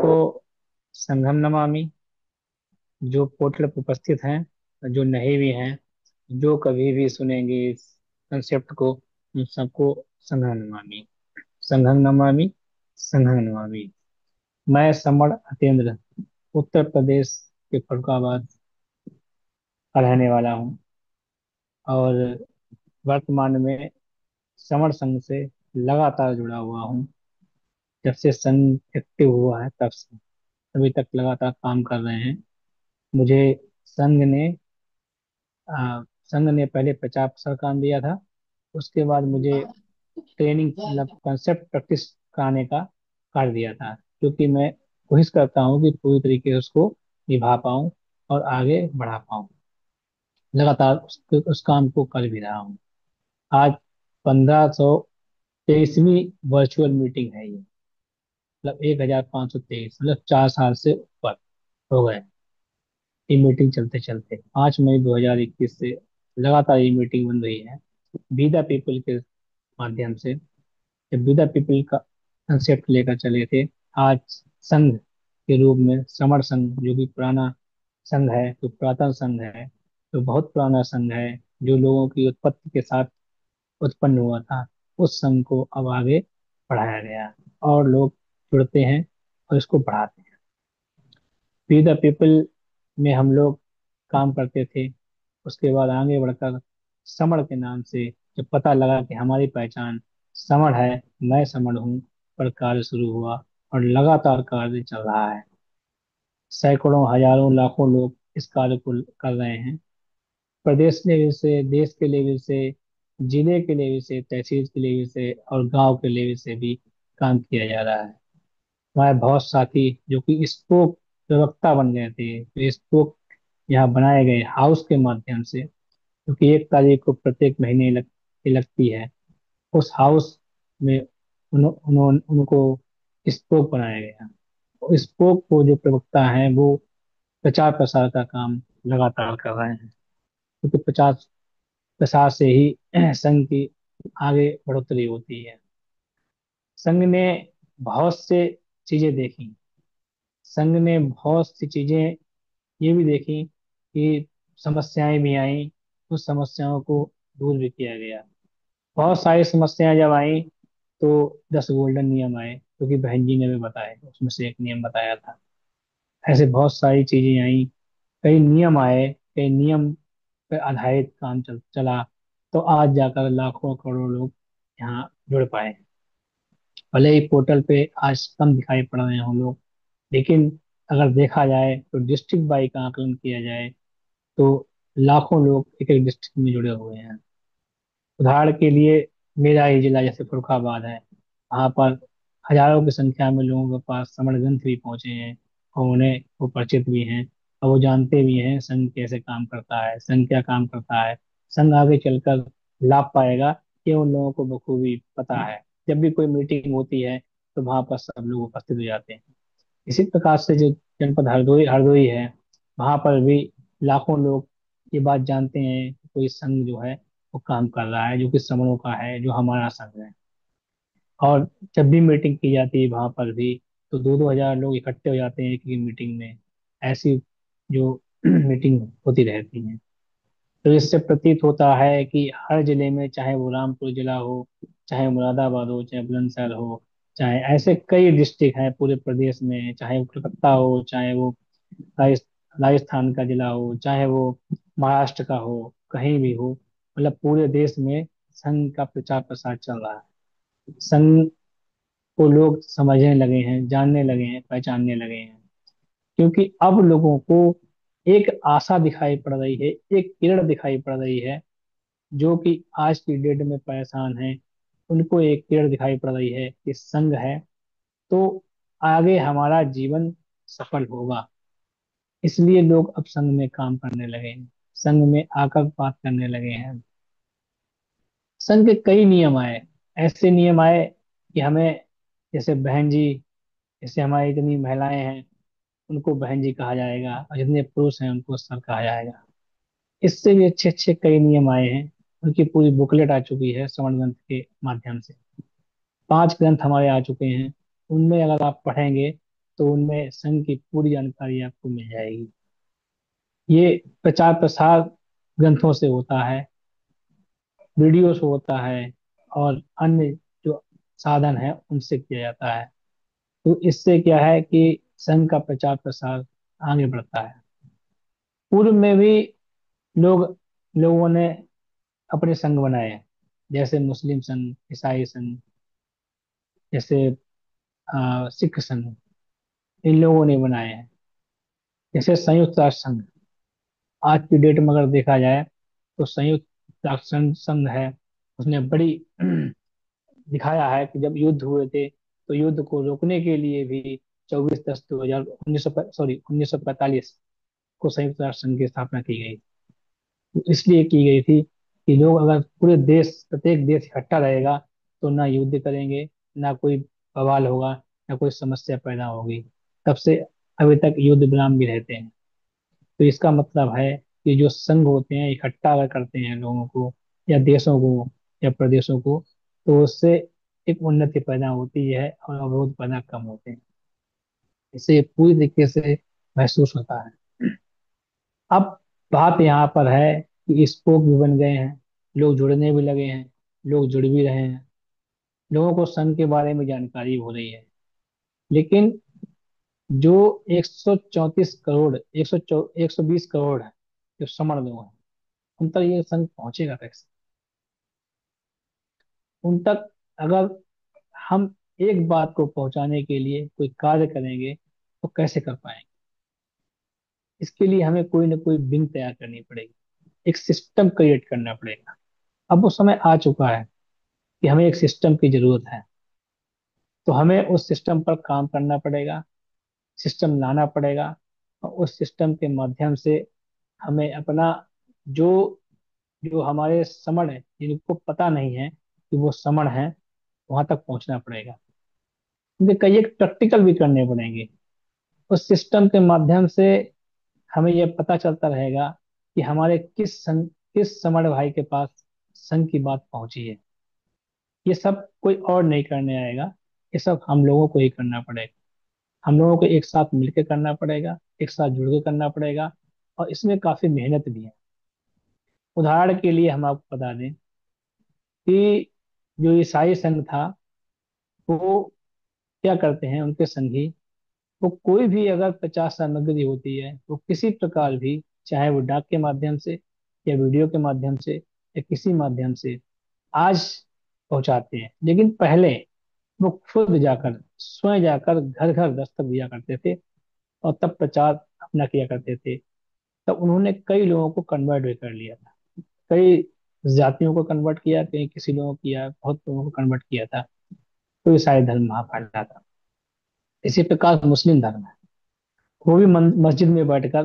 देखो, संघम नमामि, जो पोर्टल पर उपस्थित हैं, जो नहीं भी हैं, जो कभी भी सुनेंगे इस कंसेप्ट को, उन सबको संघम नमामि। संघम नमामि, संघम नमामि। मैं समर अतेंद्र, उत्तर प्रदेश के फरुखाबाद का रहने वाला हूँ, और वर्तमान में समर संघ से लगातार जुड़ा हुआ हूँ। जब से संघ एक्टिव हुआ है तब से अभी तक लगातार काम कर रहे हैं। मुझे संघ ने संघ ने पहले प्रचार प्रसार काम दिया था। उसके बाद मुझे ट्रेनिंग मतलब कंसेप्ट प्रैक्टिस कराने का कार्य दिया था, क्योंकि मैं कोशिश करता हूँ कि पूरी तरीके से उसको निभा पाऊँ और आगे बढ़ा पाऊँ। लगातार उस काम को कर भी रहा हूँ। आज 1523वीं वर्चुअल मीटिंग है ये, मतलब 1523, मतलब 4 साल से ऊपर हो गए ये मीटिंग चलते चलते। 5 मई 2021 से लगातार ये मीटिंग बन रही है, बी द पीपल के माध्यम से। जब बी द पीपल का कंसेप्ट लेकर चले थे, आज संघ के रूप में समर संघ, जो कि पुराना संघ है, जो पुरातन संघ है, जो बहुत पुराना संघ है, जो लोगों की उत्पत्ति के साथ उत्पन्न हुआ था, उस संघ को अब आगे बढ़ाया गया और लोग जुड़ते हैं और इसको बढ़ाते हैं। वी द पीपल में हम लोग काम करते थे। उसके बाद आगे बढ़कर समर के नाम से जब पता लगा कि हमारी पहचान समर है, मैं समर हूँ, पर कार्य शुरू हुआ और लगातार कार्य चल रहा है। सैकड़ों, हजारों, लाखों लोग इस कार्य को कर रहे हैं। प्रदेश लेवल से, देश के लेवल से, जिले के लेवल से, तहसील के लेवल से और गांव के लेवल से भी काम किया जा रहा है। हमारे बहुत साथी जो कि स्पोक प्रवक्ता बन गए थे, तो स्पोक यहाँ बनाए गए हाउस के माध्यम से, क्योंकि 1 तारीख को प्रत्येक महीने लगती है। उस हाउस में उनको स्पोक बनाया गया। स्पोक को जो प्रवक्ता हैं वो प्रचार प्रसार का काम लगातार कर रहे हैं, क्योंकि प्रचार प्रसार से ही संघ की आगे बढ़ोतरी होती है। संघ ने बहुत से चीजें देखी। संघ ने बहुत सी चीजें ये भी देखी कि समस्याएं भी आई, उस समस्याओं को दूर भी किया गया। बहुत सारी समस्याएं जब आई तो 10 गोल्डन नियम आए, क्योंकि बहन जी ने भी बताया, उसमें से एक नियम बताया था। ऐसे बहुत सारी चीजें आई, कई नियम आए, कई नियम पर आधारित काम चला, तो आज जाकर लाखों करोड़ों लोग यहाँ जुड़ पाए। भले ही पोर्टल पे आज कम दिखाई पड़ रहे हों लोग, लेकिन अगर देखा जाए तो डिस्ट्रिक्ट वाई का आकलन किया जाए तो लाखों लोग एक एक डिस्ट्रिक्ट में जुड़े हुए हैं। उदाहरण के लिए मेरा ही जिला जैसे फरुखाबाद है, वहाँ पर हजारों की संख्या में लोगों के पास समर ग्रंथ भी पहुंचे हैं, और उन्हें वो परिचित भी हैं, और वो जानते भी हैं संघ कैसे काम करता है, संघ क्या काम करता है, संघ आगे चलकर लाभ पाएगा, ये उन लोगों को बखूबी पता है। जब भी कोई मीटिंग होती है तो वहां पर सब लोग उपस्थित हो जाते हैं। इसी प्रकार से जो जनपद हरदोई हरदोई है, वहां पर भी लाखों लोग ये बात जानते हैं कि कोई संघ जो है वो काम कर रहा है, जो कि समरों का है, जो हमारा संघ है। और जब भी मीटिंग की जाती है वहां पर भी, तो 2-2 हजार लोग इकट्ठे हो जाते हैं एक ही मीटिंग में। ऐसी जो मीटिंग होती रहती है, तो इससे प्रतीत होता है कि हर जिले में, चाहे वो रामपुर जिला हो, चाहे मुरादाबाद हो, चाहे बुलंदशहर हो, चाहे ऐसे कई डिस्ट्रिक्ट हैं पूरे प्रदेश में, चाहे वो कलकत्ता हो, चाहे वो राजस्थान का जिला हो, चाहे वो महाराष्ट्र का हो, कहीं भी हो, मतलब पूरे देश में संघ का प्रचार प्रसार चल रहा है। संघ को लोग समझने लगे हैं, जानने लगे हैं, पहचानने लगे हैं, क्योंकि अब लोगों को एक आशा दिखाई पड़ रही है, एक किरण दिखाई पड़ रही है। जो कि आज की डेट में परेशान है, उनको एक किरण दिखाई पड़ रही है कि संघ है तो आगे हमारा जीवन सफल होगा। इसलिए लोग अब संघ में काम करने लगे हैं, संघ में आकर बात करने लगे हैं। संघ के कई नियम आए, ऐसे नियम आए कि हमें, जैसे बहन जी, जैसे हमारी इतनी महिलाएं हैं उनको बहन जी कहा जाएगा, और जितने पुरुष हैं उनको सर कहा जाएगा। इससे भी अच्छे अच्छे कई नियम आए हैं। उनकी पूरी बुकलेट आ चुकी है समर ग्रंथ के माध्यम से। 5 ग्रंथ हमारे आ चुके हैं। उनमें अगर आप पढ़ेंगे तो उनमें संघ की पूरी जानकारी आपको मिल जाएगी। ये प्रचार प्रसार ग्रंथों से होता है, वीडियो से होता है, और अन्य जो साधन है उनसे किया जाता है। तो इससे क्या है कि संघ का प्रचार प्रसार आगे बढ़ता है। पूर्व में भी लोग लोगों ने अपने संघ बनाए हैं, जैसे मुस्लिम संघ, ईसाई संघ, जैसे सिख संघ, इन लोगों ने बनाए हैं। जैसे संयुक्त राष्ट्र संघ, आज की डेट में अगर देखा जाए तो संयुक्त राष्ट्र संघ है, उसने बड़ी दिखाया है कि जब युद्ध हुए थे तो युद्ध को रोकने के लिए भी 24/10/1945 को संयुक्त राष्ट्र संघ की स्थापना की गई। तो इसलिए की गई थी कि लोग, अगर पूरे देश, प्रत्येक देश इकट्ठा रहेगा तो ना युद्ध करेंगे, ना कोई बवाल होगा, ना कोई समस्या पैदा होगी। तब से अभी तक युद्ध विराम भी रहते हैं। तो इसका मतलब है कि जो संघ होते हैं इकट्ठा अगर करते हैं लोगों को या देशों को या प्रदेशों को, तो उससे एक उन्नति पैदा होती है और अवरोध पैदा कम होते हैं। इसे पूरी तरीके से महसूस होता है। अब बात यहाँ पर है कि स्पोक भी बन गए हैं, लोग जुड़ने भी लगे हैं, लोग जुड़ भी रहे हैं, लोगों को संघ के बारे में जानकारी हो रही है। लेकिन जो 134 करोड़ 120 करोड़ है जो समर लोग हैं, उन तक ये संघ पहुंचेगा कैसे? उन तक अगर हम एक बात को पहुंचाने के लिए कोई कार्य करेंगे तो कैसे कर पाएंगे? इसके लिए हमें कोई ना कोई विंग तैयार करनी पड़ेगी, एक सिस्टम क्रिएट करना पड़ेगा। अब वो समय आ चुका है कि हमें एक सिस्टम की जरूरत है। तो हमें उस सिस्टम पर काम करना पड़ेगा, सिस्टम लाना पड़ेगा, और उस सिस्टम के माध्यम से हमें अपना जो जो हमारे समण है, जिनको पता नहीं है कि वो समण है, वहां तक पहुंचना पड़ेगा। क्योंकि कई एक प्रैक्टिकल भी करने पड़ेंगे। उस सिस्टम के माध्यम से हमें यह पता चलता रहेगा कि हमारे किस समण भाई के पास संघ की बात पहुंची है। ये सब कोई और नहीं करने आएगा, ये सब हम लोगों को ही करना पड़ेगा। हम लोगों को एक साथ मिलकर करना पड़ेगा, एक साथ जुड़ के करना पड़ेगा, और इसमें काफी मेहनत भी है। उदाहरण के लिए हम आपको बता दें कि जो ईसाई संघ था, वो क्या करते हैं उनके संघी, वो कोई भी अगर 50 सामग्री होती है वो किसी प्रकार भी, चाहे वो डाक के माध्यम से या वीडियो के माध्यम से या किसी माध्यम से, आज पहुंचाते हैं। लेकिन पहले वो खुद जाकर, स्वयं जाकर घर घर दस्तक दिया करते थे और तब प्रचार अपना किया करते थे। तब उन्होंने कई लोगों को कन्वर्ट भी कर लिया था, कई जातियों को कन्वर्ट किया, कई किसी लोगों को किया, बहुत लोगों को कन्वर्ट किया था। तो ईसाई धर्म वहां फैला था। इसी प्रकार मुस्लिम धर्म है, वो भी मस्जिद में बैठकर,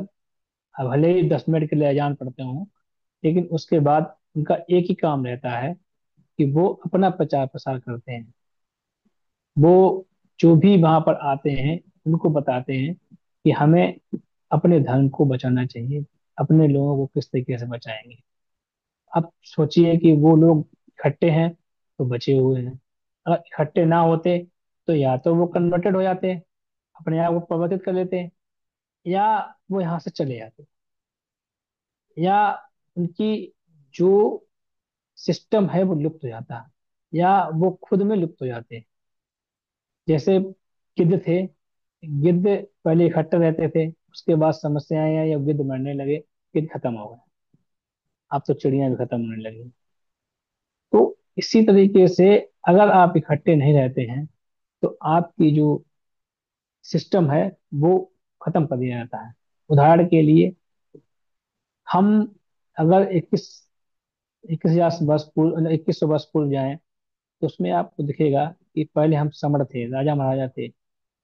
अब भले ही 10 मिनट के लिए अजान पढ़ते हों, लेकिन उसके बाद उनका एक ही काम रहता है कि वो अपना प्रचार प्रसार करते हैं। वो जो भी वहां पर आते हैं उनको बताते हैं कि हमें अपने धर्म को बचाना चाहिए, अपने लोगों को किस तरीके से बचाएंगे। अब सोचिए कि वो लोग इकट्ठे हैं तो बचे हुए हैं, अगर इकट्ठे ना होते तो या तो वो कन्वर्टेड हो जाते, अपने आप को परिवर्तित कर लेते, या वो यहाँ से चले जाते, या उनकी जो सिस्टम है वो लुप्त हो जाता, या वो खुद में लुप्त हो जाते। जैसे गिद्ध थे, गिद्ध पहले इकट्ठे रहते थे, उसके बाद समस्याएं आई या गिद्ध मरने लगे, गिद्ध खत्म हो गए। अब तो चिड़िया भी खत्म होने लगी। तो इसी तरीके से अगर आप इकट्ठे नहीं रहते हैं तो आपकी जो सिस्टम है वो खत्म कर दिया जाता है। उदाहरण के लिए, हम अगर 2100 वर्ष पूर्व जाएं तो उसमें आपको दिखेगा कि पहले हम समर थे, राजा महाराजा थे,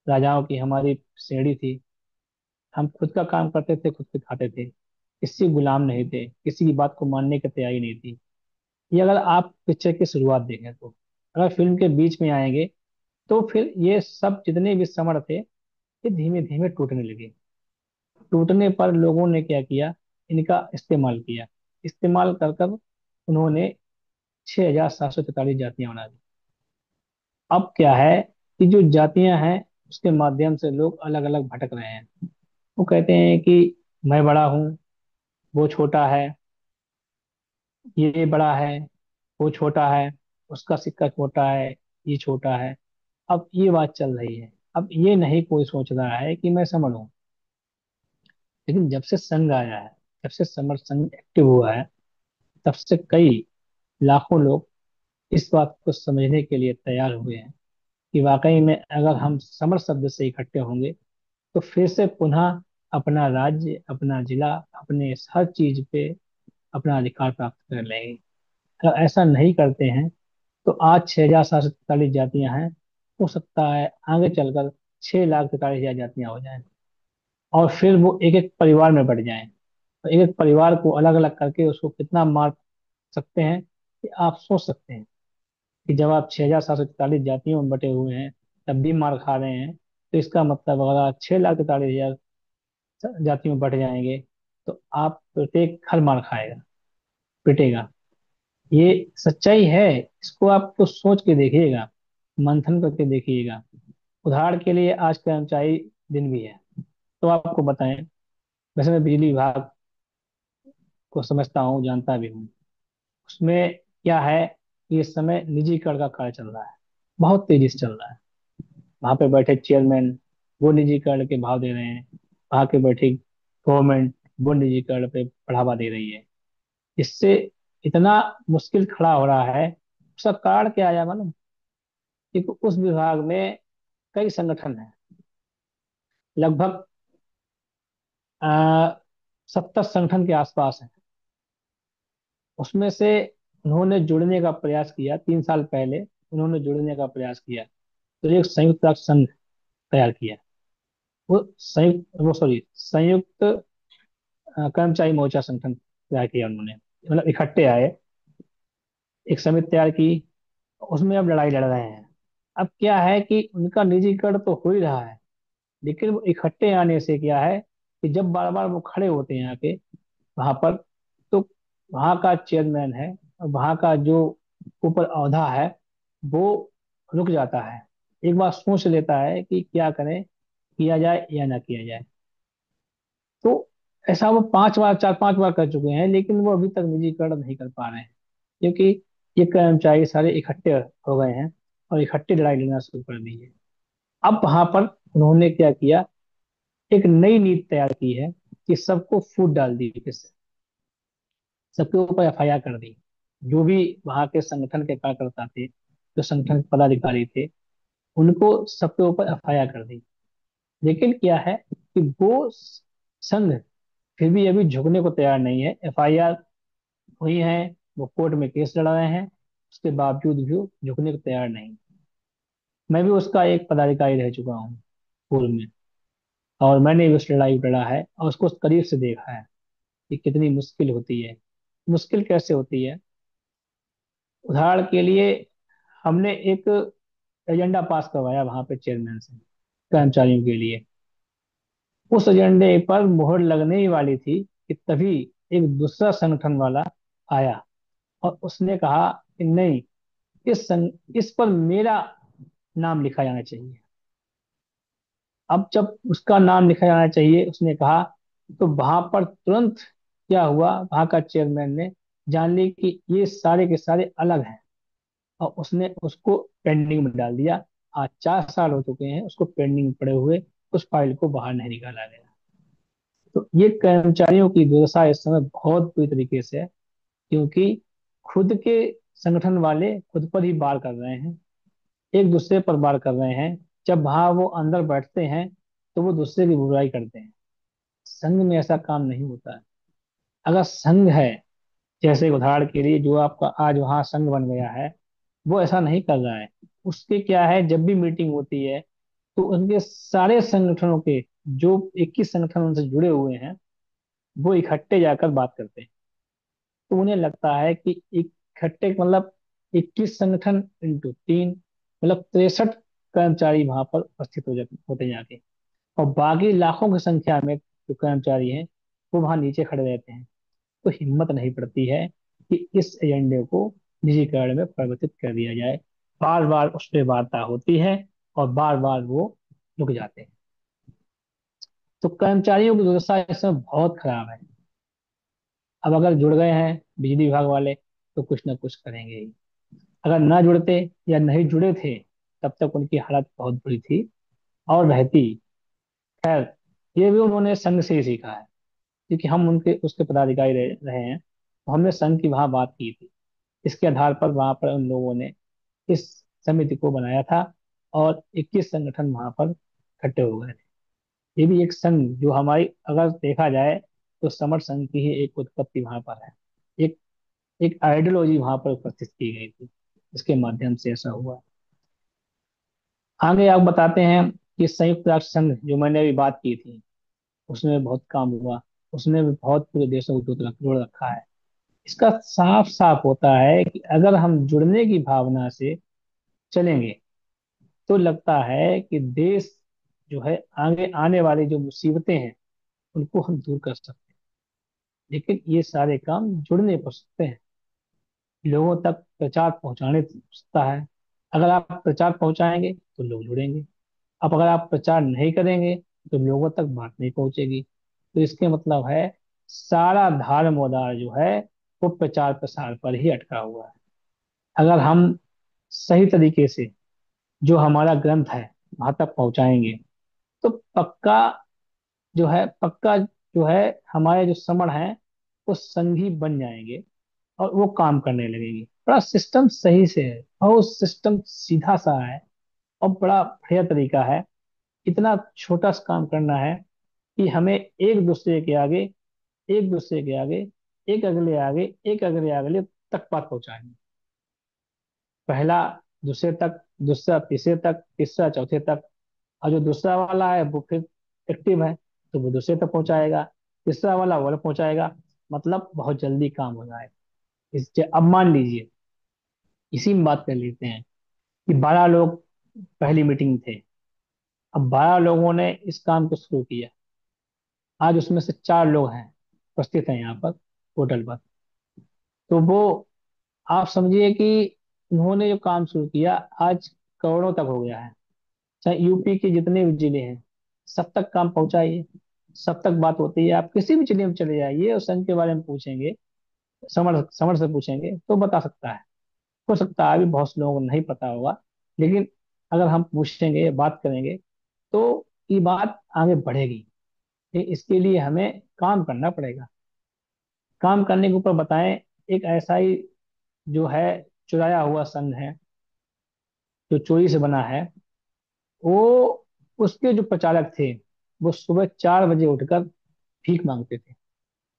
राजाओं की हमारी श्रेणी थी। हम खुद का काम करते थे, खुद के खाते थे, किसी गुलाम नहीं थे, किसी की बात को मानने की तैयारी नहीं थी। ये अगर आप पिक्चर की शुरुआत देखें तो, अगर फिल्म के बीच में आएंगे तो फिर ये सब जितने भी समर थे ये धीमे धीमे टूटने लगे। टूटने पर लोगों ने क्या किया, इनका इस्तेमाल किया। इस्तेमाल कर कर उन्होंने 6,743 जातियां बना दी। अब क्या है कि जो जातियां हैं उसके माध्यम से लोग अलग अलग भटक रहे हैं। वो कहते हैं कि मैं बड़ा हूँ, वो छोटा है, ये बड़ा है, वो छोटा है, उसका सिक्का छोटा है, ये छोटा है। अब ये बात चल रही है। अब ये नहीं कोई सोच रहा है कि मैं समर हूँ। लेकिन जब से संघ आया है, जब से समर संघ एक्टिव हुआ है, तब से कई लाखों लोग इस बात को समझने के लिए तैयार हुए हैं कि वाकई में अगर हम समर शब्द से इकट्ठे होंगे तो फिर से पुनः अपना राज्य, अपना जिला, अपने हर चीज पे अपना अधिकार प्राप्त कर लेंगे। अगर ऐसा नहीं करते हैं तो आज 6,743 जातियां हैं, हो सकता है आगे चलकर 6,43,000 जातियां हो जाएं, और फिर वो एक एक परिवार में बढ़ जाएं। तो एक एक परिवार को अलग अलग करके उसको कितना मार सकते हैं कि आप सोच सकते हैं कि जब आप 6,743 जातियों में बटे हुए हैं तब भी मार खा रहे हैं, तो इसका मतलब अगर आप 6,43,000 जातियों में बट जाएंगे तो आप प्रत्येक घर मार खाएगा, पिटेगा। ये सच्चाई है। इसको आप तो सोच के देखिएगा, मंथन करके देखिएगा। उदाहरण के लिए आज कर्मचारी दिन भी है, तो आपको बताएं। वैसे मैं बिजली विभाग को समझता हूँ, जानता भी हूँ। उसमें क्या है कि इस समय निजीकरण का कार्य चल रहा है, बहुत तेजी से चल रहा है। वहां पे बैठे चेयरमैन वो निजीकरण के भाव दे रहे हैं, वहां के बैठे गवर्नमेंट वो निजीकरण पे बढ़ावा दे रही है। इससे इतना मुश्किल खड़ा हो रहा है। उसका कारण क्या है मालूम? क्योंकि उस विभाग में कई संगठन हैं, लगभग 70 संगठन के आसपास हैं। उसमें से उन्होंने जुड़ने का प्रयास किया 3 साल पहले, उन्होंने जुड़ने का प्रयास किया, तो एक संयुक्त राष्ट्र संघ तैयार किया। वो सॉरी, संयुक्त कर्मचारी मोर्चा संगठन तैयार किया उन्होंने। मतलब इकट्ठे आए, एक समिति तैयार की, उसमें अब लड़ाई लड़ रहे हैं। अब क्या है कि उनका निजीकरण तो हो ही रहा है, लेकिन वो इकट्ठे आने से क्या है कि जब बार बार वो खड़े होते हैं आके वहां पर, तो वहां का चेयरमैन है और वहां का जो ऊपर औहदा है वो रुक जाता है, एक बार सोच लेता है कि क्या करें, किया जाए या ना किया जाए। तो ऐसा वो 5 बार, 4-5 बार कर चुके हैं, लेकिन वो अभी तक निजीकरण नहीं कर पा रहे हैं, क्योंकि ये कर्मचारी सारे इकट्ठे हो गए हैं और इकट्ठे लड़ाई लड़ना शुरू कर दी है। अब वहां पर उन्होंने क्या किया, एक नई नीति तैयार की है कि सबको फूट डाल दी फिर से, सबके ऊपर एफआईआर कर दी। जो भी वहां के संगठन के कार्यकर्ता थे, जो संगठन के पदाधिकारी थे, उनको सबके ऊपर एफआईआर कर दी। लेकिन क्या है कि वो संघ फिर भी अभी झुकने को तैयार नहीं है। एफआईआर हुई है, वो कोर्ट में केस लड़ा रहे हैं, उसके बावजूद भी वो झुकने को तैयार नहीं। मैं भी उसका एक पदाधिकारी रह चुका हूँ पूर्व में, और मैंने भी उस लड़ाई को लड़ा है और उसको करीब से देखा है कि कितनी मुश्किल होती है। मुश्किल कैसे होती है? उदाहरण के लिए, हमने एक एजेंडा पास करवाया वहां पे चेयरमैन से कर्मचारियों के लिए। उस एजेंडे पर मुहर लगने ही वाली थी कि तभी एक दूसरा संगठन वाला आया और उसने कहा कि नहीं, इस पर मेरा नाम लिखा जाना चाहिए। अब जब उसका नाम लिखा जाना चाहिए उसने कहा, तो वहां पर तुरंत क्या हुआ, वहां का चेयरमैन ने जान ली कि ये सारे के सारे अलग हैं, और उसने उसको पेंडिंग में डाल दिया। आज 4 साल हो चुके हैं उसको पेंडिंग में पड़े हुए, उस फाइल को बाहर नहीं निकाला गया। तो ये कर्मचारियों की दुर्दशा इस समय बहुत बुरी तरीके से है, क्योंकि खुद के संगठन वाले खुद पर ही वार कर रहे हैं, एक दूसरे पर वार कर रहे हैं। जब वहां वो अंदर बैठते हैं तो वो दूसरे की बुराई करते हैं। संघ में ऐसा काम नहीं होता है। अगर संघ है, जैसे उदाहरण के लिए जो आपका आज वहां संघ बन गया है, वो ऐसा नहीं कर रहा है। उसके क्या है, जब भी मीटिंग होती है तो उनके सारे संगठनों के जो 21 संगठन उनसे जुड़े हुए हैं वो इकट्ठे जाकर बात करते हैं। तो उन्हें लगता है कि इकट्ठे मतलब 21 संगठन इंटू 3, मतलब 63 कर्मचारी वहां पर उपस्थित हो जाते होते जाके, और बाकी लाखों की संख्या में जो कर्मचारी हैं वो वहां नीचे खड़े रहते हैं। तो हिम्मत नहीं पड़ती है कि इस एजेंडे को निजीकरण में परिवर्तित कर दिया जाए। बार बार उस पर वार्ता होती है और बार बार वो रुक जाते हैं। तो कर्मचारियों की दुर्दशा इस समय बहुत खराब है। अब अगर जुड़ गए हैं बिजली विभाग वाले तो कुछ ना कुछ करेंगे ही। अगर ना जुड़ते या नहीं जुड़े थे तब तक उनकी हालत बहुत बुरी थी और रहती। खैर, ये भी उन्होंने संघ से ही सीखा है, क्योंकि हम उनके उसके पदाधिकारी रहे हैं, तो हमने संघ की वहां बात की थी। इसके आधार पर वहां पर उन लोगों ने इस समिति को बनाया था और 21 संगठन वहां पर इकट्ठे हो गए थे। ये भी एक संघ जो हमारी, अगर देखा जाए तो समर संघ की ही एक उत्पत्ति वहां पर है। एक एक आइडियोलॉजी वहां पर उपस्थित की गई थी, इसके माध्यम से ऐसा हुआ। आगे आप बताते हैं कि संयुक्त राष्ट्र संघ जो मैंने अभी बात की थी, उसमें भी बहुत काम हुआ। उसने भी बहुत पूरे देशों को जोड़ रखा है। इसका साफ साफ होता है कि अगर हम जुड़ने की भावना से चलेंगे तो लगता है कि देश जो है, आगे आने वाली जो मुसीबतें हैं उनको हम दूर कर सकते हैं। लेकिन ये सारे काम जुड़ने पर सकते हैं, लोगों तक प्रचार पहुंचाने से सकता है। अगर आप प्रचार पहुंचाएंगे तो लोग जुड़ेंगे। अब अगर आप प्रचार नहीं करेंगे तो लोगों तक बात नहीं पहुंचेगी। तो इसके मतलब है सारा धार मदार जो है वो प्रचार प्रसार पर ही अटका हुआ है। अगर हम सही तरीके से जो हमारा ग्रंथ है वहां तक पहुंचाएंगे तो पक्का जो है हमारे जो समण है वो संघी बन जाएंगे और वो काम करने लगेंगे। बड़ा सिस्टम सही से है और वो सिस्टम सीधा सा है और बड़ा बढ़िया तरीका है। इतना छोटा सा काम करना है कि हमें एक दूसरे के आगे, एक अगले अगले तक बात पहुंचाएंगे। पहला दूसरे तक, दूसरा तीसरे तक, तीसरा चौथे तक। और जो दूसरा वाला है वो फिर एक्टिव है तो वो दूसरे तक पहुंचाएगा, तीसरा वाला वो वाला पहुंचाएगा। मतलब बहुत जल्दी काम हो जाएगा। अब मान लीजिए, इसी में बात कर लेते हैं कि 12 लोग पहली मीटिंग में थे। अब 12 लोगों ने इस काम को शुरू किया। आज उसमें से 4 लोग हैं, उपस्थित हैं यहाँ पर पोर्टल पर। तो वो, आप समझिए कि उन्होंने जो काम शुरू किया आज करोड़ों तक हो गया है। चाहे यूपी के जितने भी जिले हैं सब तक काम पहुंचाइए, सब तक बात होती है। आप किसी भी जिले में चले जाइए और संघ के बारे में पूछेंगे, समर समर से पूछेंगे तो बता सकता है। हो सकता है अभी बहुत से लोगों को नहीं पता होगा, लेकिन अगर हम पूछेंगे, बात करेंगे तो ये बात आगे बढ़ेगी। इसके लिए हमें काम करना पड़ेगा। काम करने के ऊपर बताएं। एक ऐसा ही जो है चुराया हुआ संघ है, जो चोरी से बना है, वो, उसके जो प्रचारक थे वो सुबह 4 बजे उठकर भीख मांगते थे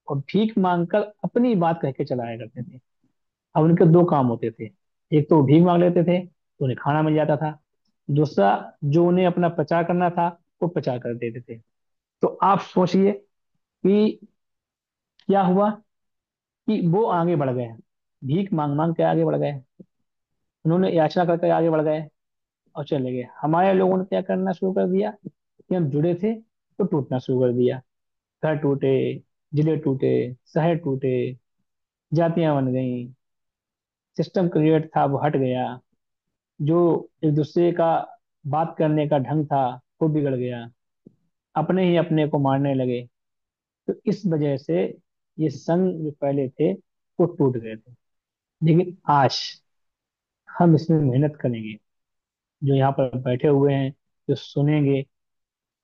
और भीख मांगकर अपनी बात कह के चलाया करते थे। अब उनके दो काम होते थे। एक तो वो भीख मांग लेते थे तो उन्हें खाना मिल जाता था। दूसरा, जो उन्हें अपना प्रचार करना था वो प्रचार कर देते थे। तो आप सोचिए कि क्या हुआ, कि वो आगे बढ़ गए। भीख मांग मांग के आगे बढ़ गए, उन्होंने याचना करके आगे बढ़ गए और चले गए। हमारे लोगों ने क्या करना शुरू कर दिया कि हम जुड़े थे तो टूटना शुरू कर दिया। घर टूटे, जिले टूटे, शहर टूटे, जातियां बन गई, सिस्टम क्रिएट था वो हट गया। जो एक दूसरे का बात करने का ढंग था वो बिगड़ गया। अपने ही अपने को मारने लगे। तो इस वजह से ये संघ जो पहले थे वो टूट गए थे। लेकिन आज हम इसमें मेहनत करेंगे, जो यहाँ पर बैठे हुए हैं, जो सुनेंगे,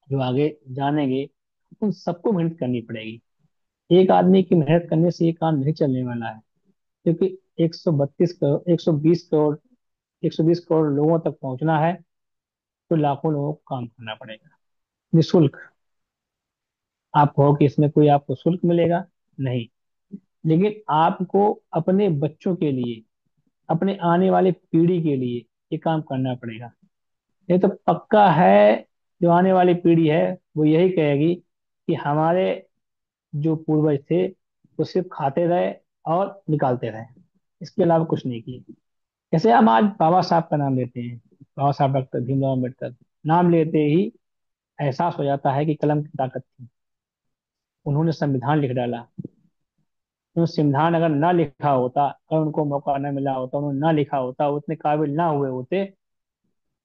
जो आगे जानेंगे, उन सबको मेहनत करनी पड़ेगी। एक आदमी की मेहनत करने से ये काम नहीं चलने वाला है, क्योंकि 132 करोड़ 120 करोड़ 120 करोड़ लोगों तक पहुंचना है तो लाखों लोगों को काम करना पड़ेगा निःशुल्क। आप कहो कि इसमें कोई आपको शुल्क मिलेगा, नहीं। लेकिन आपको अपने बच्चों के लिए, अपने आने वाली पीढ़ी के लिए ये काम करना पड़ेगा। ये तो पक्का है, जो आने वाली पीढ़ी है वो यही कहेगी कि हमारे जो पूर्वज थे वो सिर्फ खाते रहे और निकालते रहे, इसके अलावा कुछ नहीं किए। जैसे हम आज बाबा साहब का नाम लेते हैं, बाबा साहब डॉक्टर भीमराव अम्बेडकर, नाम लेते ही एहसास हो जाता है कि कलम की ताकत थी। उन्होंने संविधान लिख डाला। तो संविधान अगर ना लिखा होता, अगर उनको मौका ना मिला होता, उन्होंने ना लिखा होता, उतने काबिल ना हुए होते,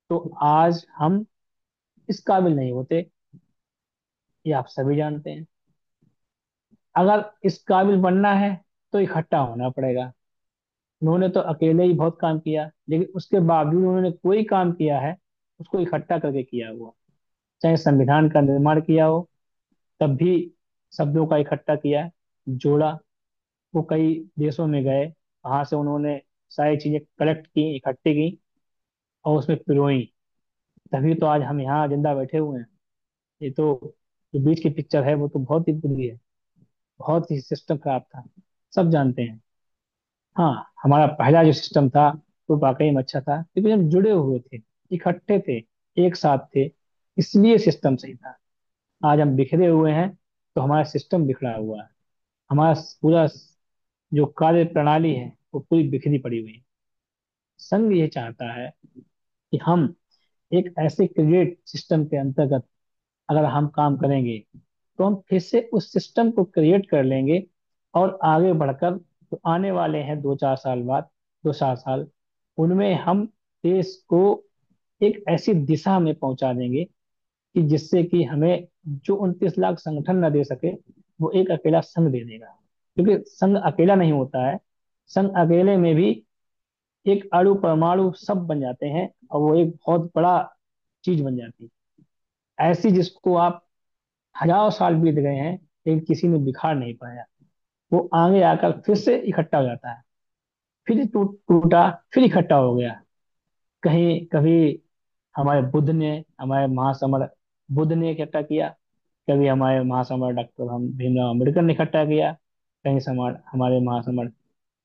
तो आज हम इस काबिल नहीं होते, ये आप सभी जानते हैं। अगर इस काबिल बनना है तो इकट्ठा होना पड़ेगा। उन्होंने तो अकेले ही बहुत काम किया, लेकिन उसके बावजूद उन्होंने कोई काम किया है उसको इकट्ठा करके किया हुआ। चाहे संविधान का निर्माण किया हो, तब भी शब्दों का इकट्ठा किया, जोड़ा। वो कई देशों में गए, वहां से उन्होंने सारी चीजें कलेक्ट की, इकट्ठी की, और उसमें पिरोई। तभी तो आज हम यहाँ जिंदा बैठे हुए हैं। ये तो जो बीच की पिक्चर है वो तो बहुत ही बुरी है, बहुत ही सिस्टम खराब था, सब जानते हैं। हाँ, हमारा पहला जो सिस्टम था वो वाकई में अच्छा था, क्योंकि हम जुड़े हुए थे, इकट्ठे थे, एक साथ थे, इसलिए सिस्टम सही था। आज हम बिखरे हुए हैं तो हमारा सिस्टम बिखरा हुआ है। हमारा पूरा जो कार्य प्रणाली है वो पूरी बिखरी पड़ी हुई है। संघ ये चाहता है कि हम एक ऐसे क्रिएट सिस्टम के अंतर्गत अगर हम काम करेंगे तो हम फिर से उस सिस्टम को क्रिएट कर लेंगे, और आगे बढ़कर जो आने वाले हैं 2-4 साल बाद, 2-4 साल, उनमें हम देश को एक ऐसी दिशा में पहुंचा देंगे कि जिससे कि हमें जो 29 लाख संगठन न दे सके, वो एक अकेला संघ दे देगा। क्योंकि संघ अकेला नहीं होता है, संघ अकेले में भी एक अणु परमाणु सब बन जाते हैं, और वो एक बहुत बड़ा चीज बन जाती है, ऐसी जिसको आप हजारों साल बीत गए हैं लेकिन किसी ने बिखार नहीं पाया। वो आगे आकर फिर से इकट्ठा हो जाता है, फिर टूटा, फिर इकट्ठा हो गया। कहीं कभी हमारे बुद्ध ने, हमारे महासमर बुद्ध ने इकट्ठा किया, कभी हमारे महासमर डॉक्टर हम भीमराव अम्बेडकर ने इकट्ठा किया, कहीं समार हमारे महासमर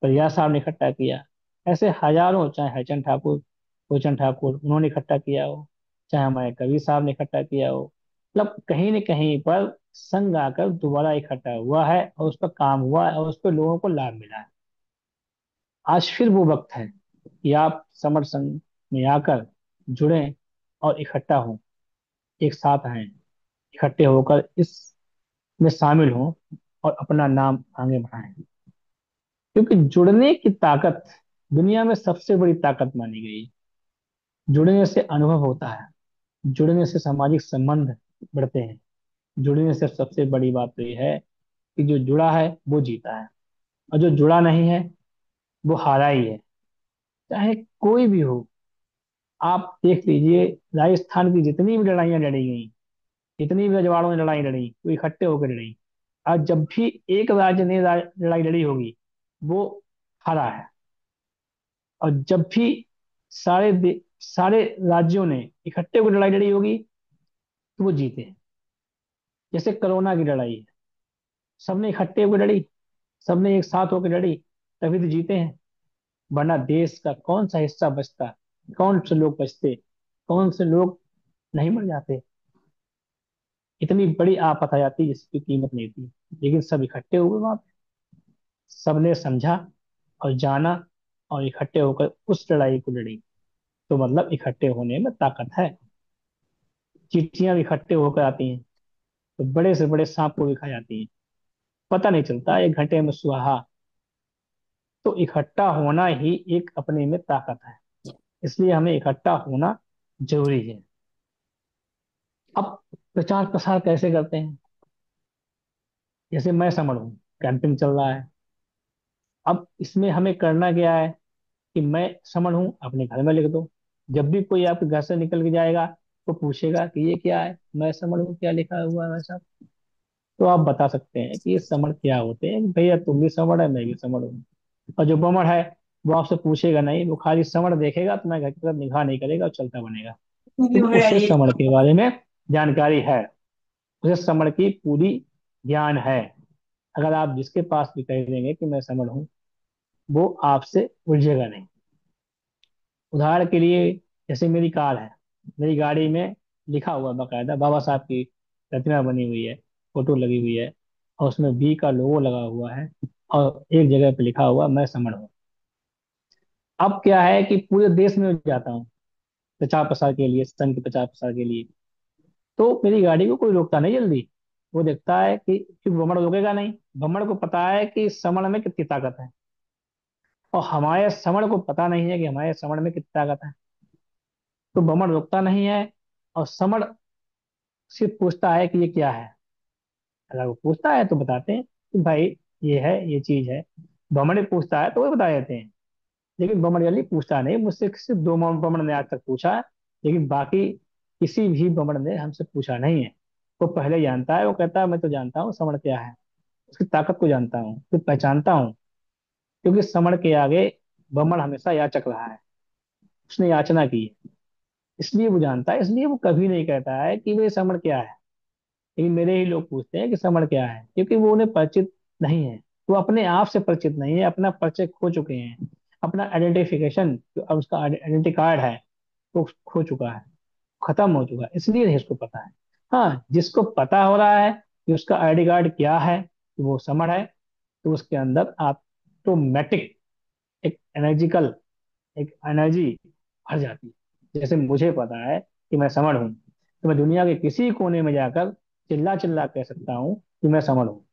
परियार साहब ने इकट्ठा किया। ऐसे हजारों, चाहे हरिचंद ठाकुर, होचंद ठाकुर, उन्होंने इकट्ठा किया हो, चाहे हमारे कवि साहब ने इकट्ठा किया हो। मतलब कहीं न कहीं पर संघ आकर दोबारा इकट्ठा हुआ है, और उस पर काम हुआ है, और उस पर लोगों को लाभ मिला है। आज फिर वो वक्त है कि आप समर संघ में आकर जुड़ें और इकट्ठा हों, एक साथ आए, इकट्ठे होकर इसमें शामिल हों और अपना नाम आगे बढ़ाएं। क्योंकि जुड़ने की ताकत दुनिया में सबसे बड़ी ताकत मानी गई है। जुड़ने से अनुभव होता है, जुड़ने से सामाजिक संबंध बढ़ते हैं, जुड़ने से सबसे बड़ी बात तो यह है कि जो जुड़ा है वो जीता है, और जो जुड़ा नहीं है वो हारा ही है। चाहे कोई भी हो, आप देख लीजिए, राजस्थान की जितनी भी लड़ाइयां लड़ी गई, जितनी भी रजवाड़ों ने लड़ाई लड़ी, वो इकट्ठे होकर लड़ी। आज जब भी एक राज्य ने लड़ाई लड़ी होगी, वो हारा है। और जब भी सारे राज्यों ने इकट्ठे होकर लड़ाई लड़ी होगी, तो वो जीते हैं। जैसे कोरोना की लड़ाई है, सबने इकट्ठे होकर लड़ी, सबने एक साथ होकर लड़ी, तभी तो जीते हैं। वरना देश का कौन सा हिस्सा बचता, कौन से लोग बचते, कौन से लोग नहीं मर जाते। इतनी बड़ी आफत आ जाती जिसकी कीमत नहीं थी, लेकिन सब इकट्ठे हुए वहां पे, सबने समझा और जाना, और इकट्ठे होकर उस लड़ाई को लड़ी। तो मतलब इकट्ठे होने में ताकत है। चींटियां भी इकट्ठे होकर आती हैं तो बड़े से बड़े सांप को भी खा जाती हैं, पता नहीं चलता, 1 घंटे में सुहा। तो इकट्ठा होना ही एक अपने में ताकत है, इसलिए हमें इकट्ठा होना जरूरी है। अब प्रचार प्रसार कैसे करते हैं? जैसे मैं समझ हूँ, कैंपिंग चल रहा है। अब इसमें हमें करना क्या है कि मैं समझ हूँ अपने घर में लिख दो। जब भी कोई आपके घर से निकल के जाएगा तो पूछेगा कि ये क्या है, मैं समझ हूँ क्या लिखा हुआ है वैसा, तो आप बता सकते हैं कि ये समण क्या होते हैं। भैया तुम भी समण है, मैं भी समण हूँ। और जो बमण है वो आपसे पूछेगा नहीं, वो खाली समण देखेगा, तुम्हारे घर की तरफ निगाह नहीं करेगा और चलता बनेगा, क्योंकि उसे समण के बारे में जानकारी है, उसे समण की पूरी ज्ञान है। अगर आप जिसके पास भी कह देंगे कि मैं समण हूँ, वो आपसे उलझेगा नहीं। उदाहरण के लिए, जैसे मेरी कार है, मेरी गाड़ी में लिखा हुआ बाकायदा बाबा साहब की प्रतिमा बनी हुई है, फोटो लगी हुई है, और उसमें बी का लोगो लगा हुआ है, और एक जगह पे लिखा हुआ मैं समण हूँ। अब क्या है कि पूरे देश में जाता हूँ प्रचार प्रसार के लिए, संघ के प्रचार प्रसार के लिए, तो मेरी गाड़ी को कोई रोकता नहीं जल्दी। वो देखता है कि क्योंकि भ्रमण रोकेगा नहीं, भ्रमण को पता है कि समण में कितनी ताकत है, और हमारे समण को पता नहीं है कि हमारे समण में कितनी ताकत है। तो भ्रमण रुकता नहीं है, और समण सिर्फ पूछता है कि ये क्या है। अगर वो पूछता है तो बताते हैं कि भाई ये है, ये चीज है। बमड़ पूछता है तो वो बता देते हैं। लेकिन बमड़ जल्दी पूछता नहीं, मुझसे सिर्फ दो बमड़ ने आज तक पूछा है। लेकिन बाकी किसी भी बमड़ ने हमसे पूछा नहीं है। वो पहले जानता है, वो कहता है मैं तो जानता हूँ समण क्या है। उसकी ताकत को जानता हूँ, फिर पहचानता हूँ। क्योंकि समण के आगे बमण हमेशा याचक रहा है। उसने याचना की है, इसलिए वो जानता है। इसलिए वो कभी नहीं कहता है कि वे समण क्या है। लेकिन मेरे ही लोग पूछते हैं कि समण क्या है, क्योंकि वो उन्हें परिचित नहीं है। वो अपने आप से परिचित नहीं है, अपना परिचय खो चुके हैं। अपना आइडेंटिफिकेशन जो अब उसका आइडेंटिटी कार्ड है वो खो चुका है, खत्म हो चुका है, इसलिए नहीं उसको पता है। हाँ, जिसको पता हो रहा है कि उसका आईडी कार्ड क्या है, कि वो समण है, तो उसके अंदर ऑटोमेटिक एक एनर्जिकल एक एनर्जी भर जाती है। जैसे मुझे पता है कि मैं समण हूँ, तो मैं दुनिया के किसी कोने में जाकर चिल्ला चिल्ला कह सकता हूँ कि मैं समण हूँ।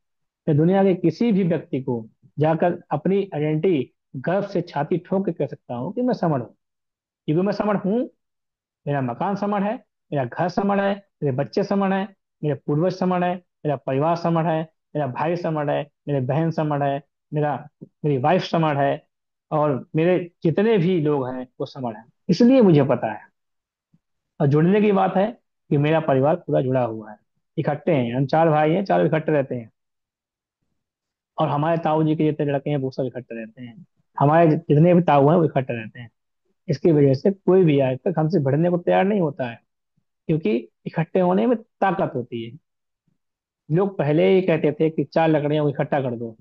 मैं दुनिया के किसी भी व्यक्ति को जाकर अपनी आइडेंटिटी गर्व से छाती ठोक के कह सकता हूँ कि मैं समण हूँ। क्योंकि मैं समण हूँ। मेरा मकान समण है, मेरा घर समण है, मेरे बच्चे समण है, मेरे पूर्वज समण है, मेरा परिवार समण है, मेरा भाई समण है, मेरे बहन समण है, मेरा मेरी वाइफ समण है, और मेरे जितने भी लोग हैं वो समण है। इसलिए मुझे पता है। और जुड़ने की बात है कि मेरा परिवार पूरा जुड़ा हुआ है। इकट्ठे हैं, हम चार भाई हैं, चारों इकट्ठे रहते हैं। और हमारे ताऊ जी के जितने लड़के हैं वो सब इकट्ठे रहते हैं। हमारे जितने भी ताऊ हैं वो इकट्ठे रहते हैं। इसकी वजह से कोई भी आज तक हमसे भिड़ने को तैयार नहीं होता है। क्योंकि इकट्ठे होने में ताकत होती है। लोग पहले ही कहते थे कि चार लकड़ियां को इकट्ठा कर दो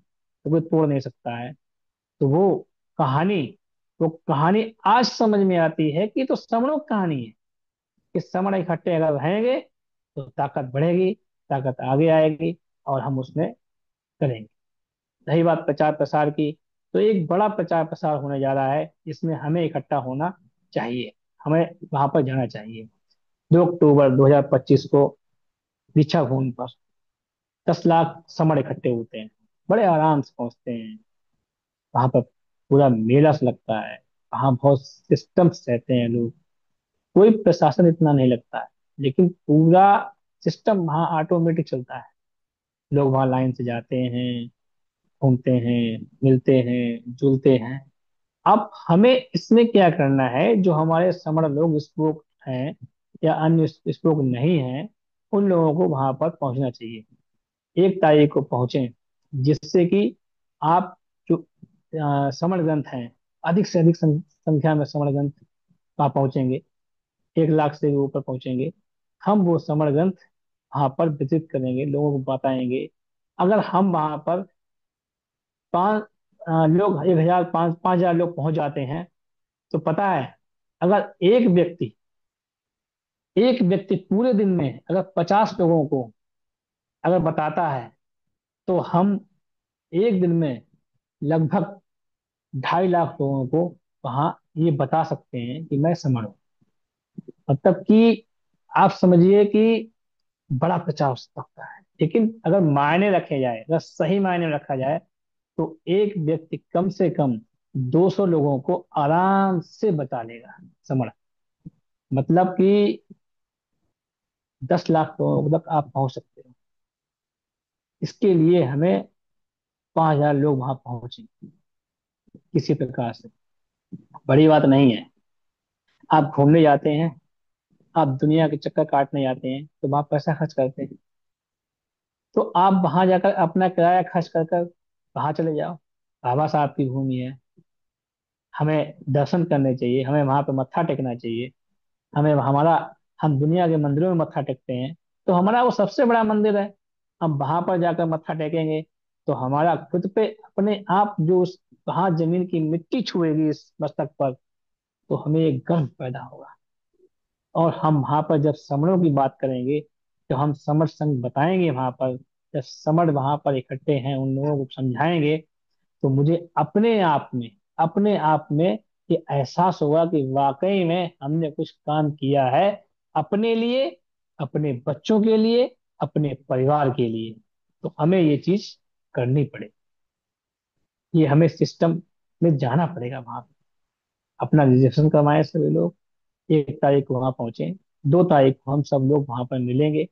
तो कोई तोड़ नहीं सकता है। तो कहानी वो कहानी आज समझ में आती है कि तो समणों की कहानी है। कि समण इकट्ठे अगर रहेंगे तो ताकत बढ़ेगी, ताकत आगे आएगी, और हम उसमें करेंगे। रही बात प्रचार प्रसार की, तो एक बड़ा प्रचार प्रसार होने जा रहा है जिसमें हमें इकट्ठा होना चाहिए। हमें वहां पर जाना चाहिए। 2 अक्टूबर 2025 को दीक्षा भूमि पर 10 लाख समण इकट्ठे होते हैं। बड़े आराम से पहुंचते हैं। वहां पर पूरा मेला सा लगता है। वहां बहुत सिस्टम्स रहते हैं लोग। कोई प्रशासन इतना नहीं लगता है। लेकिन पूरा सिस्टम वहां ऑटोमेटिक चलता है। लोग वहां लाइन से जाते हैं, घूमते हैं, मिलते हैं, जुलते हैं। अब हमें इसमें क्या करना है, जो हमारे समण लोग स्पोक हैं या अन्य स्पोक नहीं हैं, उन लोगों को वहां पर पहुंचना चाहिए। 1 तारीख को पहुंचे, जिससे कि आप जो समण ग्रंथ हैं, अधिक से अधिक संख्या में समण ग्रंथ वहां पहुंचेंगे। 1 लाख से भी ऊपर पहुंचेंगे। हम वो समण ग्रंथ वहां पर विजिट करेंगे, लोगों को बताएंगे। अगर हम वहां पर पांच लोग 1,000 5,000 लोग पहुंच जाते हैं, तो पता है, अगर एक व्यक्ति पूरे दिन में अगर 50 लोगों को अगर बताता है, तो हम एक दिन में लगभग 2.5 लाख लोगों को वहां ये बता सकते हैं कि मैं समण हूं। मतलब कि आप समझिए कि बड़ा प्रचार हो सकता है। लेकिन अगर मायने रखे जाए, अगर सही मायने में रखा जाए, तो एक व्यक्ति कम से कम 200 लोगों को आराम से बता लेगा समण। मतलब कि 10 लाख लोगों तक आप पहुंच सकते हो। इसके लिए हमें 5,000 लोग वहां पहुंचे किसी प्रकार से। बड़ी बात नहीं है। आप घूमने जाते हैं, आप दुनिया के चक्कर काटने जाते हैं, तो वहां पैसा खर्च करते हैं। तो आप वहां जाकर अपना किराया खर्च कर कर वहां चले जाओ। बाबा साहब की भूमि है, हमें दर्शन करने चाहिए, हमें वहां पे मत्था टेकना चाहिए। हमें हमारा हम दुनिया के मंदिरों में मत्था टेकते हैं, तो हमारा वो सबसे बड़ा मंदिर है। हम वहां पर जाकर मत्था टेकेंगे, तो हमारा खुद पे अपने आप जो वहां जमीन की मिट्टी छुएगी इस मस्तक पर, तो हमें एक गर्व पैदा होगा। और हम वहां पर जब समणों की बात करेंगे, तो हम समर संघ बताएंगे वहां पर। जब समर वहां पर इकट्ठे हैं, उन लोगों को समझाएंगे, तो मुझे अपने आप में ये एहसास होगा कि वाकई में हमने कुछ काम किया है अपने लिए, अपने बच्चों के लिए, अपने परिवार के लिए। तो हमें ये चीज करनी पड़े। ये हमें सिस्टम में जाना पड़ेगा वहां पे। अपना रजिस्ट्रेशन करवाएं सभी लोग। 1 तारीख को वहां पहुंचे, 2 तारीख को हम सब लोग वहां पर मिलेंगे।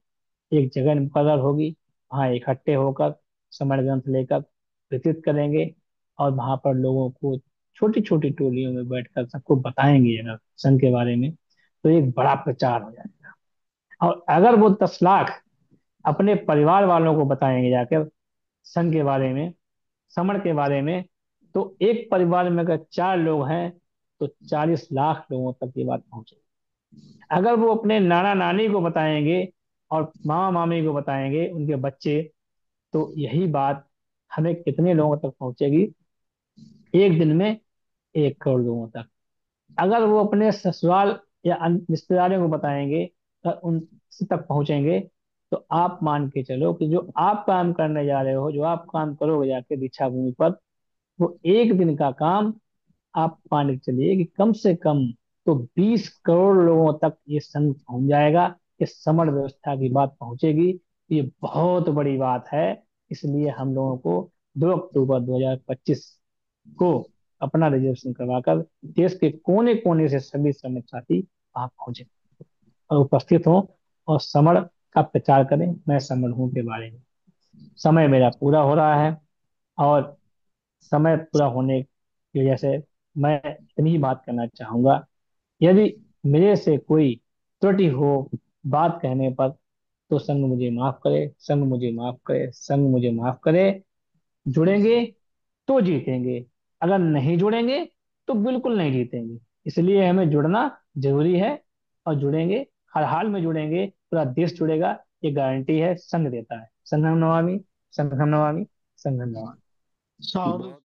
एक जगह मुकर्रर होगी, वहाँ इकट्ठे होकर समर ग्रंथ लेकर वितरित करेंगे, और वहां पर लोगों को छोटी छोटी टोलियों में बैठकर सबको बताएंगे अगर संघ के बारे में, तो एक बड़ा प्रचार हो जाएगा। और अगर वो 10 लाख अपने परिवार वालों को बताएंगे जाकर संघ के बारे में, समण के बारे में, तो एक परिवार में अगर 4 लोग हैं तो 40 लाख लोगों तक ये बात पहुंचेगी। अगर वो अपने नाना नानी को बताएंगे और मामा मामी को बताएंगे उनके बच्चे, तो यही बात हमें कितने लोगों तक पहुंचेगी? एक दिन में 1 करोड़ लोगों तक। अगर वो अपने ससुराल या अन्य रिश्तेदारों को बताएंगे और उन तक पहुंचेंगे, तो आप मान के चलो कि जो आप काम करने जा रहे हो, जो आप काम करोगे जाके दीक्षा भूमि पर, वो एक दिन का काम आप मान के चलिए कि कम से कम तो 20 करोड़ लोगों तक ये संघ पहुंच जाएगा। इस समर व्यवस्था की बात पहुंचेगी। ये बहुत बड़ी बात है। इसलिए हम लोगों को 2 अक्टूबर 2025 को अपना रिजर्वेशन करवाकर देश के कोने कोने से सभी श्रमिक साथी वहां पहुंचे और उपस्थित हों और समर का प्रचार करें। मैं समर हूँ के बारे में। समय मेरा पूरा हो रहा है, और समय पूरा होने की वजह से मैं इतनी ही बात करना चाहूंगा। यदि मेरे से कोई त्रुटि हो बात कहने पर, तो संग मुझे माफ करे, संग मुझे माफ करे, संग मुझे माफ करे। जुड़ेंगे तो जीतेंगे, अगर नहीं जुड़ेंगे तो बिल्कुल नहीं जीतेंगे। इसलिए हमें जुड़ना जरूरी है, और जुड़ेंगे, हर हाल में जुड़ेंगे, पूरा देश जुड़ेगा। ये गारंटी है, संघ देता है। संघम नमामि, संघम नमामि, संघम नमामि। बहुत